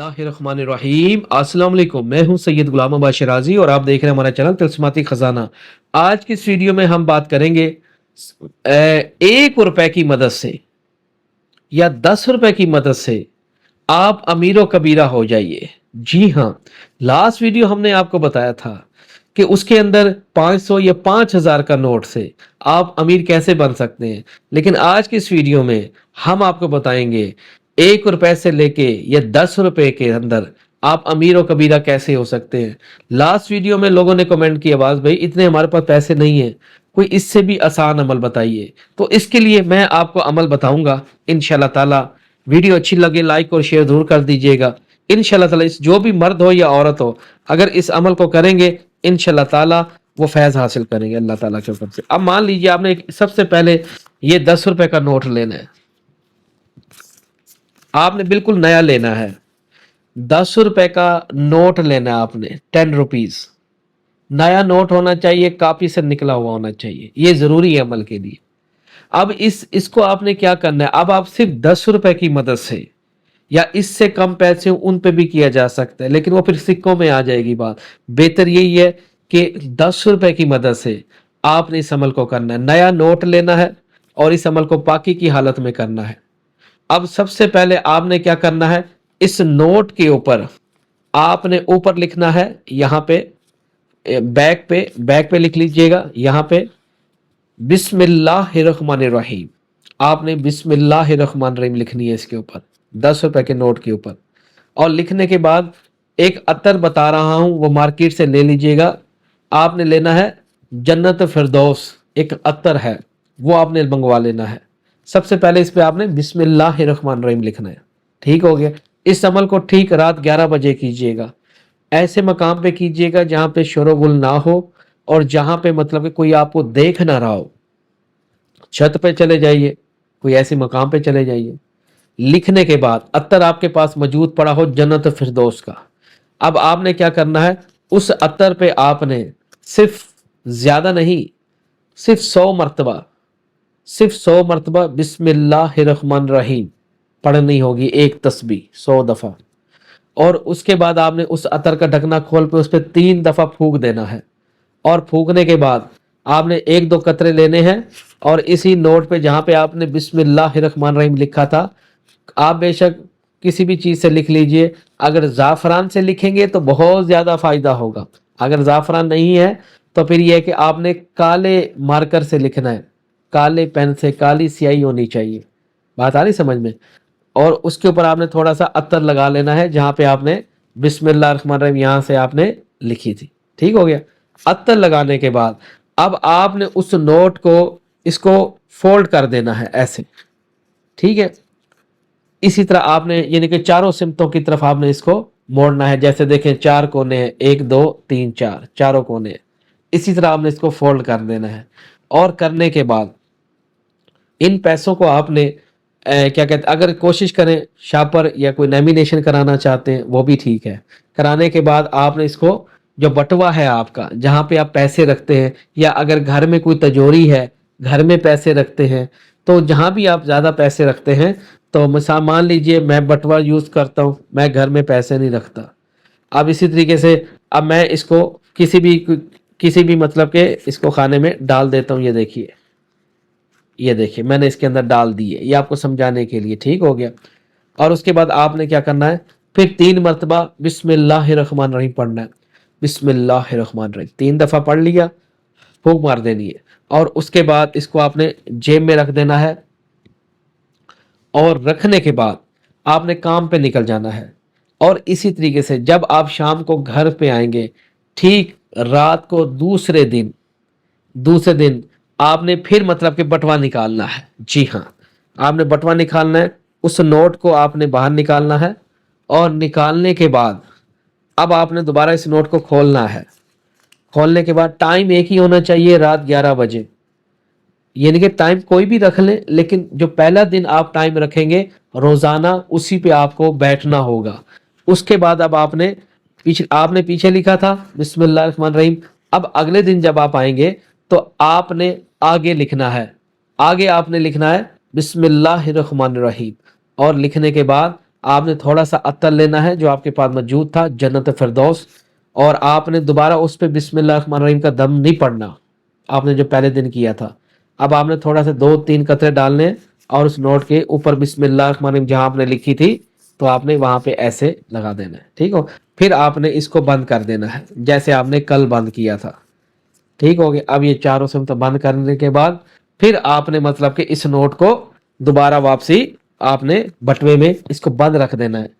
बिस्मिल्लाहिर्रहमानिर्रहीम। अस्सलाम वालेकुम। मैं हूं सैयद गुलाम अब्बास शिराजी और आप देख रहे हैं हमारा चैनल तिलस्माती खजाना। आज की इस वीडियो में हम बात करेंगे 1 रुपए की मदद से या 10 रुपए की मदद से आप अमीरो कबीरा हो जाइए। जी हाँ, लास्ट वीडियो हमने आपको बताया था कि उसके अंदर 500 या 5000 का नोट से आप अमीर कैसे बन सकते हैं, लेकिन आज की इस वीडियो में हम आपको बताएंगे 1 रुपए से लेके या 10 रुपए के अंदर आप अमीर और कबीरा कैसे हो सकते हैं। लास्ट वीडियो में लोगों ने कमेंट किया, आवाज भाई इतने हमारे पास पैसे नहीं है, कोई इससे भी आसान अमल बताइए। तो इसके लिए मैं आपको अमल बताऊंगा इंशाल्लाह ताला। वीडियो अच्छी लगे लाइक और शेयर जरूर कर दीजिएगा। इंशाल्लाह ताला इस जो भी मर्द हो या औरत हो, अगर इस अमल को करेंगे इंशाल्लाह ताला वो फैज हासिल करेंगे अल्लाह ताला के ऊपर से। अब मान लीजिए आपने सबसे पहले ये 10 रुपए का नोट लेना है, आपने बिल्कुल नया लेना है। 10 रुपए का नोट लेना है आपने, 10 रुपीज। नया नोट होना चाहिए, कापी से निकला हुआ होना चाहिए, ये जरूरी है अमल के लिए। अब इसको आपने क्या करना है, अब आप सिर्फ 10 रुपए की मदद से या इससे कम पैसे उन पे भी किया जा सकता है, लेकिन वो फिर सिक्कों में आ जाएगी बात। बेहतर यही है कि 10 रुपए की मदद से आपने इस अमल को करना है। नया नोट लेना है और इस अमल को पाकी की हालत में करना है। अब सबसे पहले आपने क्या करना है, इस नोट के ऊपर आपने ऊपर लिखना है, यहाँ पे बैक पे लिख लीजिएगा, यहाँ पे बिस्मिल्लाहिर्रहमानिर्रहीम। आपने बिस्मिल्लाहिर्रहमानिर्रहीम लिखनी है इसके ऊपर, 10 रुपए के नोट के ऊपर। और लिखने के बाद एक अतर बता रहा हूं, वो मार्केट से ले लीजिएगा। आपने लेना है जन्नत फिरदौस, एक अतर है, वो आपने मंगवा लेना है। सबसे पहले इस पे आपने बिस्मिल्लाहिर्रहमानिर्रहीम लिखना है। ठीक हो गया। इस अमल को ठीक रात 11 बजे कीजिएगा। ऐसे मकाम पे कीजिएगा जहां पे शोरगुल ना हो और जहां पे मतलब कि कोई आपको देख ना रहा हो। छत पे चले जाइए, कोई ऐसे मकाम पे चले जाइए। लिखने के बाद अत्तर आपके पास मौजूद पड़ा हो जन्नत फिरदौस का। अब आपने क्या करना है, उस अत्तर पे आपने सिर्फ, ज्यादा नहीं, सिर्फ 100 मरतबा, सिर्फ 100 मरतबा बिस्मिल्लाहिर्रहमानिर्रहीम पढ़नी होगी, एक तस्बीह 100 दफा। और उसके बाद आपने उस अतर का ढकना खोल पे उस पर 3 दफा फूंक देना है। और फूंकने के बाद आपने 1-2 कतरे लेने हैं और इसी नोट पे जहां पे आपने बिस्मिल्लाहिर्रहमानिर्रहीम लिखा था, आप बेशक किसी भी चीज से लिख लीजिए। अगर जाफरान से लिखेंगे तो बहुत ज्यादा फायदा होगा। अगर जाफरान नहीं है तो फिर यह है कि आपने काले मार्कर से लिखना है, काले पेन से, काली स्याही होनी चाहिए। बात आ रही समझ में। और उसके ऊपर आपने थोड़ा सा अत्तर लगा लेना है जहां पे आपने बिस्मिल्लाहिर्रहमानिर्रहीम यहां से आपने लिखी थी। ठीक हो गया। अत्तर लगाने के बाद अब आपने उस नोट को, इसको फोल्ड कर देना है ऐसे। ठीक है। इसी तरह आपने यानी कि चारों सिमतों की तरफ आपने इसको मोड़ना है। जैसे देखें 4 कोने हैं, 1 2 3 4, चारों कोने हैं। इसी तरह आपने इसको फोल्ड कर देना है। और करने के बाद इन पैसों को आपने क्या कहते, अगर कोशिश करें शापर या कोई नॉमिनेशन कराना चाहते हैं वो भी ठीक है। कराने के बाद आपने इसको, जो बटवा है आपका जहां पे आप पैसे रखते हैं, या अगर घर में कोई तिजोरी है, घर में पैसे रखते हैं, तो जहां भी आप ज्यादा पैसे रखते हैं, तो मिसाल मान लीजिए मैं बटवा यूज करता हूं, मैं घर में पैसे नहीं रखता। अब इसी तरीके से अब मैं इसको किसी भी मतलब के इसको खाने में डाल देता हूं। ये देखिए मैंने इसके अंदर डाल दिए, ये आपको समझाने के लिए। ठीक हो गया। और उसके बाद आपने क्या करना है, फिर 3 मरतबा बिस्मिल्लाहिर्रहमानिर्रहीम पढ़ना है। बिस्मिल्लाहिर्रहमानिर्रहीम 3 दफा पढ़ लिया, फूंक मार देनी है। और उसके बाद इसको आपने जेब में रख देना है। और रखने के बाद आपने काम पे निकल जाना है। और इसी तरीके से जब आप शाम को घर पे आएंगे, ठीक रात को दूसरे दिन आपने फिर मतलब कि बटवा निकालना है। जी हाँ, आपने बटवा निकालना है, उस नोट को आपने बाहर निकालना है। और निकालने के बाद अब आपने दोबारा इस नोट को खोलना है। खोलने के बाद टाइम एक ही होना चाहिए, रात 11 बजे। यानी कि टाइम कोई भी रख लें, लेकिन जो पहला दिन आप टाइम रखेंगे रोजाना, उसी पे आपको बैठना होगा। उसके बाद अब आपने पीछे लिखा था बिस्मिल्लाहिर्रहमानिर्रहीम। अब अगले दिन जब आप आएंगे तो आपने आगे लिखना है, आगे आपने लिखना है बिस्मिल्लाहिर्रहमानिर्रहीम। और लिखने के बाद आपने थोड़ा सा अत्तर लेना है जो आपके पास मौजूद था, जन्नत फिरदौस, और आपने दोबारा उस पे बिस्मिल्लाह रहमान रहीम का दम नहीं पड़ना, आपने जो पहले दिन किया था। अब आपने थोड़ा सा 2-3 कतरे डालने और उस नोट के ऊपर बिस्मिल्लाह रहमान रहीम जहां आपने लिखी थी तो आपने वहां पे ऐसे लगा देना है, ठीक हो। फिर आपने इसको बंद कर देना है जैसे आपने कल बंद किया था, ठीक हो गया। अब ये चारों से मतलब बंद करने के बाद फिर आपने मतलब कि इस नोट को दोबारा वापसी आपने बटवे में इसको बंद रख देना है।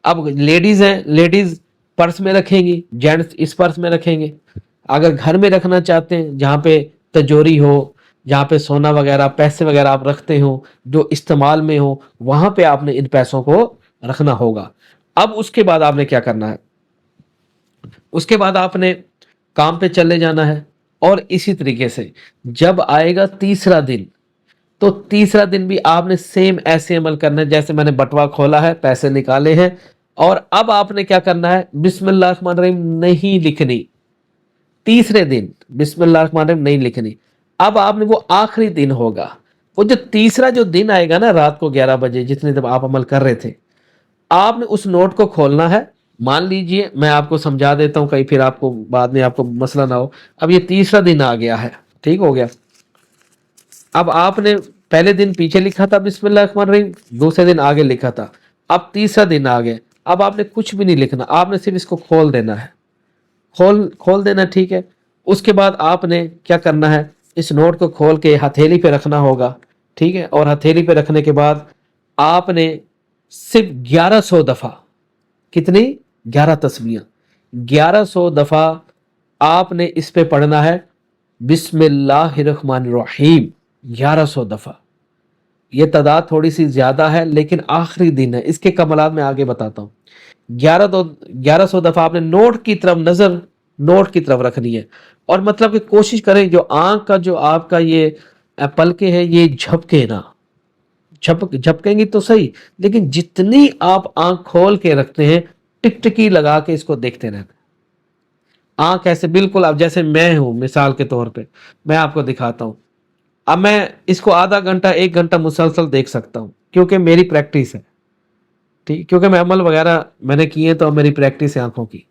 अब लेडीज हैं, लेडीज पर्स में रखेंगी, जेंट्स इस पर्स में रखेंगे। अगर घर में रखना चाहते हैं जहाँ पे तिजोरी हो, जहाँ पे सोना वगैरह पैसे वगैरह आप रखते हो जो इस्तेमाल में हो, वहां पे आपने इन पैसों को रखना होगा। अब उसके बाद आपने क्या करना है, उसके बाद आपने काम पे चले जाना है। और इसी तरीके से जब आएगा तीसरा दिन, तो तीसरा दिन भी आपने सेम ऐसे अमल करना है जैसे मैंने बटवा खोला है, पैसे निकाले हैं, और अब आपने क्या करना है, बिस्मिल्लाह रहमान रहीम नहीं लिखनी। तीसरे दिन बिस्मिल्लाह रहमान रहीम नहीं लिखनी। अब आपने वो आखिरी दिन होगा, वो जो तीसरा जो दिन आएगा ना रात को 11 बजे, जितने जब आप अमल कर रहे थे, आपने उस नोट को खोलना है। मान लीजिए मैं आपको समझा देता हूं, कहीं फिर आपको बाद में आपको मसला ना हो। अब ये तीसरा दिन आ गया है, ठीक हो गया। अब आपने पहले दिन पीछे लिखा था बिस्मिल्लाह रहमान रहीम, दूसरे दिन आगे लिखा था, अब तीसरा दिन आ गया। अब आपने कुछ भी नहीं लिखना, आपने सिर्फ इसको खोल देना है, खोल खोल देना, ठीक है। उसके बाद आपने क्या करना है, इस नोट को खोल के हथेली पे रखना होगा, ठीक है। और हथेली पे रखने के बाद आपने सिर्फ 1100 दफा, कितनी, 11 तस्बीह, 1100 दफा आपने इस पे पढ़ना है बिस्मिल्लाहिर्रहमानिर्रहीम, 1100 दफा। ये तादाद थोड़ी सी ज्यादा है लेकिन आखिरी दिन है, इसके कमलात मैं आगे बताता हूँ। 1100 दफा आपने नोट की तरफ नजर, नोट की तरफ रखनी है। और मतलब कि कोशिश करें जो आंख का जो आपका ये पलके है ये झपके ना, झपकेंगी तो सही, लेकिन जितनी आप आंख खोल के रखते हैं टिकटिकी लगा के इसको देखते रहना। आंख ऐसे बिल्कुल, अब जैसे मैं हूं मिसाल के तौर पे मैं आपको दिखाता हूं, अब मैं इसको आधा घंटा 1 घंटा मुसलसल देख सकता हूं क्योंकि मेरी प्रैक्टिस है, ठीक, क्योंकि मैं अमल वगैरह मैंने किए तो अब मेरी प्रैक्टिस है आंखों की।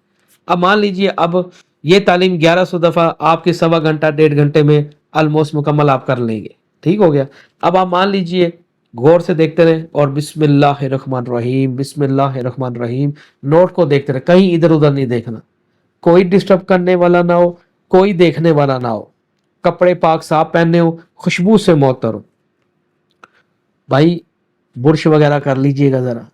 अब मान लीजिए अब ये तालीम 1100 दफा आपके 1.25 घंटा 1.5 घंटे में ऑलमोस्ट मुकम्मल आप कर लेंगे, ठीक हो गया। अब आप मान लीजिए गौर से देखते रहे और बिस्मिल्लाहिर्रहमानिर्रहीम बिस्मिल्लाहिर्रहमानिर्रहीम नोट को देखते रहे, कहीं इधर उधर नहीं देखना, कोई डिस्टर्ब करने वाला ना हो, कोई देखने वाला ना हो, कपड़े पाक साफ पहनने हो, खुशबू से मोहतर हो। भाई बुर्श वगैरह कर लीजिएगा, जरा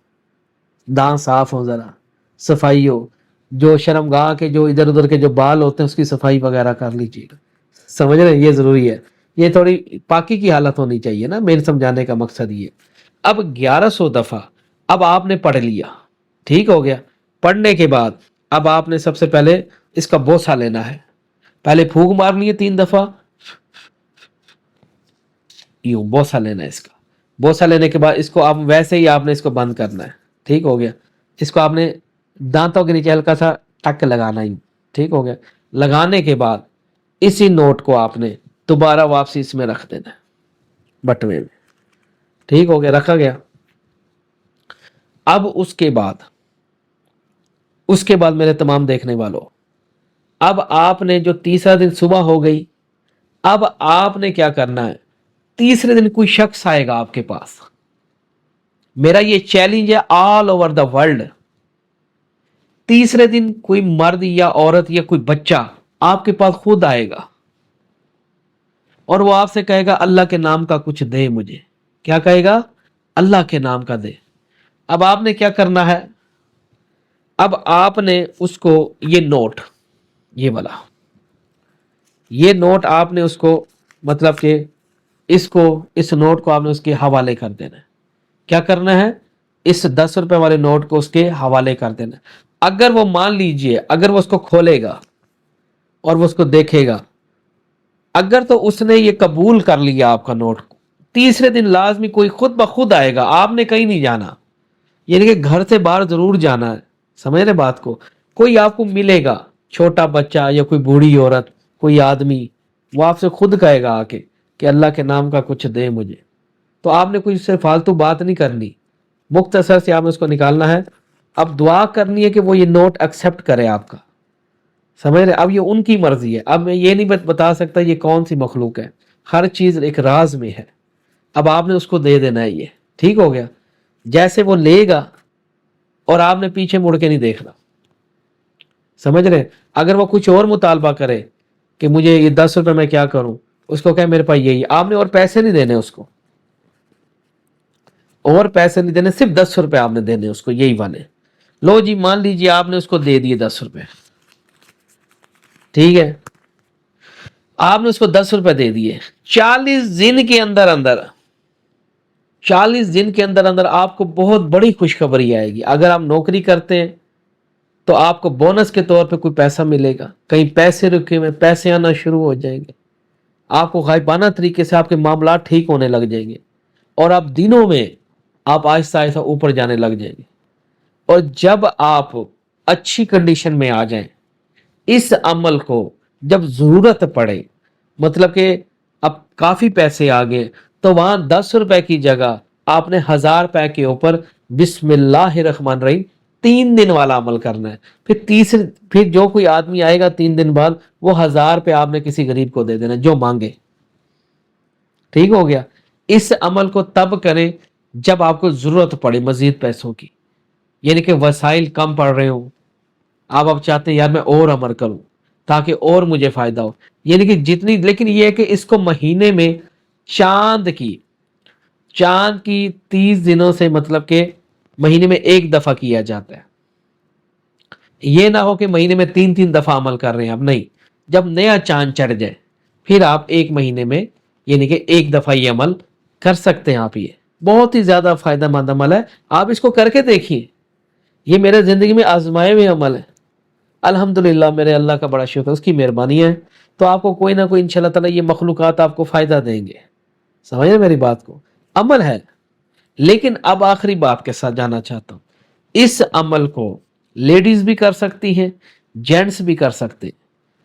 दांत साफ हो, जरा सफाई हो, जो शर्मगाह के जो इधर उधर के जो बाल होते हैं उसकी सफाई वगैरह कर लीजिएगा, समझ रहे हैं, ये जरूरी है। ये थोड़ी पाकी की हालत होनी चाहिए ना, मेरे समझाने का मकसद ये। अब 1100 दफा अब आपने पढ़ लिया, ठीक हो गया। पढ़ने के बाद अब आपने सबसे पहले इसका बोसा लेना है, पहले फूंक मारनी है 3 दफा, यूं बोसा लेना है इसका। बोसा लेने के बाद इसको आप वैसे ही आपने इसको बंद करना है, ठीक हो गया। इसको आपने दांतों के नीचे हल्का सा टक लगाना ही, ठीक हो गया। लगाने के बाद इसी नोट को आपने दोबारा वापसी इसमें रख देना है बटवे में, ठीक हो गया, रखा गया। अब उसके बाद मेरे तमाम देखने वालों, अब आपने जो तीसरा दिन सुबह हो गई, अब आपने क्या करना है, तीसरे दिन कोई शख्स आएगा आपके पास, मेरा ये चैलेंज है ऑल ओवर द वर्ल्ड। तीसरे दिन कोई मर्द या औरत या कोई बच्चा आपके पास खुद आएगा और वो आपसे कहेगा अल्लाह के नाम का कुछ दे मुझे। क्या कहेगा, अल्लाह के नाम का दे। अब आपने क्या करना है, अब आपने उसको ये नोट, ये वाला ये नोट आपने उसको मतलब कि इसको, इस नोट को आपने उसके हवाले कर देना है। क्या करना है, इस 10 रुपए वाले नोट को उसके हवाले कर देना है। अगर वो मान लीजिए अगर वो उसको खोलेगा और वो उसको देखेगा, अगर तो उसने ये कबूल कर लिया आपका नोट, तीसरे दिन लाजमी कोई खुद ब खुद आएगा, आपने कहीं नहीं जाना, यानी कि घर से बाहर जरूर जाना है, समझ रहे बात को। कोई आपको मिलेगा, छोटा बच्चा या कोई बूढ़ी औरत, कोई आदमी, वो आपसे खुद कहेगा आके कि अल्लाह के नाम का कुछ दे मुझे। तो आपने कोई उससे फालतू बात नहीं करनी, मुख्तसर से आपने उसको निकालना है। अब दुआ करनी है कि वो ये नोट एक्सेप्ट करे आपका, समझ रहे। अब ये उनकी मर्जी है, अब मैं ये नहीं बता सकता ये कौन सी मखलूक है, हर चीज एक राज में है। अब आपने उसको दे देना है ये, ठीक हो गया। जैसे वो लेगा और आपने पीछे मुड़ के नहीं देखना, समझ रहे। अगर वो कुछ और मुतालबा करे कि मुझे ये 10 रुपए मैं क्या करूं, उसको कहे मेरे पास यही, आपने और पैसे नहीं देने उसको, और पैसे नहीं देने, सिर्फ 10 रुपए आपने देने उसको, यही वाले। लो जी, मान लीजिए आपने उसको दे दिए 10 रुपए, ठीक है, आपने उसको 10 रुपए दे दिए। 40 दिन के अंदर अंदर 40 दिन के अंदर अंदर आपको बहुत बड़ी खुशखबरी आएगी। अगर आप नौकरी करते हैं तो आपको बोनस के तौर पे कोई पैसा मिलेगा, कहीं पैसे रुके हुए पैसे आना शुरू हो जाएंगे, आपको गायबाना तरीके से आपके मामला ठीक होने लग जाएंगे, और आप दिनों में आप आहिस्ता आहिस्ता ऊपर जाने लग जाएंगे। और जब आप अच्छी कंडीशन में आ जाएं, इस अमल को जब जरूरत पड़े, मतलब कि अब काफी पैसे आ गए, तो वहां 10 रुपए की जगह आपने 1000 रुपए के ऊपर बिस्मिल्लाहिर्रहमानिर्रहीम 3 दिन वाला अमल करना है। फिर जो कोई आदमी आएगा 3 दिन बाद, वो 1000 रुपए आपने किसी गरीब को दे देना जो मांगे, ठीक हो गया। इस अमल को तब करें जब आपको जरूरत पड़े मजीद पैसों की, यानी कि वसाइल कम पड़ रहे हो, आप चाहते हैं यार मैं और अमल करूं ताकि और मुझे फायदा हो, यानी कि जितनी, लेकिन ये है कि इसको महीने में चांद की 30 दिनों से, मतलब कि महीने में एक दफा किया जाता है। ये ना हो कि महीने में 3 दफा अमल कर रहे हैं, अब नहीं। जब नया चांद चढ़ जाए फिर आप एक महीने में, यानी कि एक दफा ये अमल कर सकते हैं आप। ये बहुत ही ज्यादा फायदेमंद अमल है, आप इसको करके देखिए। ये मेरे जिंदगी में आजमाए हुए अमल है, अल्हम्दुलिल्लाह, मेरे अल्लाह का बड़ा शुक्र, उसकी मेहरबानी है। तो आपको कोई ना कोई इंशाल्लाह ताला ये मखलूकात आपको फायदा देंगे, समझ रहे मेरी बात को। अमल है, लेकिन अब आखिरी बात के साथ जाना चाहता हूं। इस अमल को लेडीज भी कर सकती हैं, जेंट्स भी कर सकते हैं।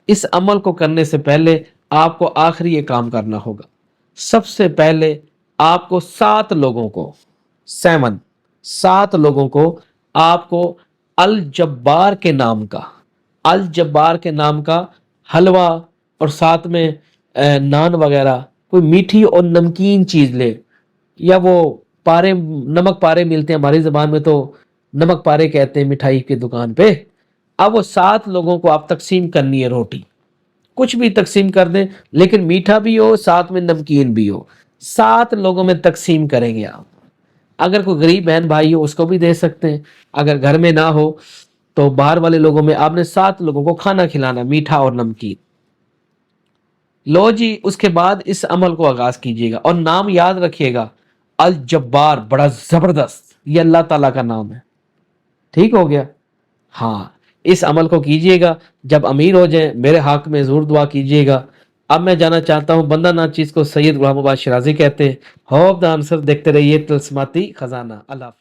इस अमल को करने से पहले आपको आखिरी ये काम करना होगा। सबसे पहले आपको 7 लोगों को आपको अल जब्बार के नाम का हलवा, और साथ में नान वगैरह, कोई मीठी और नमकीन चीज ले, या वो पारे, नमक पारे मिलते हैं हमारी जबान में, तो नमक पारे कहते हैं मिठाई की दुकान पे। अब वो 7 लोगों को आप तकसीम करनी है, रोटी कुछ भी तकसीम कर दें, लेकिन मीठा भी हो साथ में नमकीन भी हो। 7 लोगों में तकसीम करेंगे आप। अगर कोई गरीब बहन भाई हो उसको भी दे सकते हैं, अगर घर में ना हो तो बाहर वाले लोगों में आपने 7 लोगों को खाना खिलाना, मीठा और नमकीन। लो जी, उसके बाद इस अमल को आगाज कीजिएगा, और नाम याद रखिएगा, अल जब्बार, बड़ा जबरदस्त, ये अल्लाह ताला का नाम है, ठीक हो गया। हाँ, इस अमल को कीजिएगा। जब अमीर हो जाए मेरे हक में जरूर दुआ कीजिएगा। अब मैं जाना चाहता हूं, बंदा नाचीज को सैयद गुलाम अब्बास शिराजी कहते हैं। होप द आंसर देखते रहिए तिलस्माती खजाना। अल्लाह हाफिज।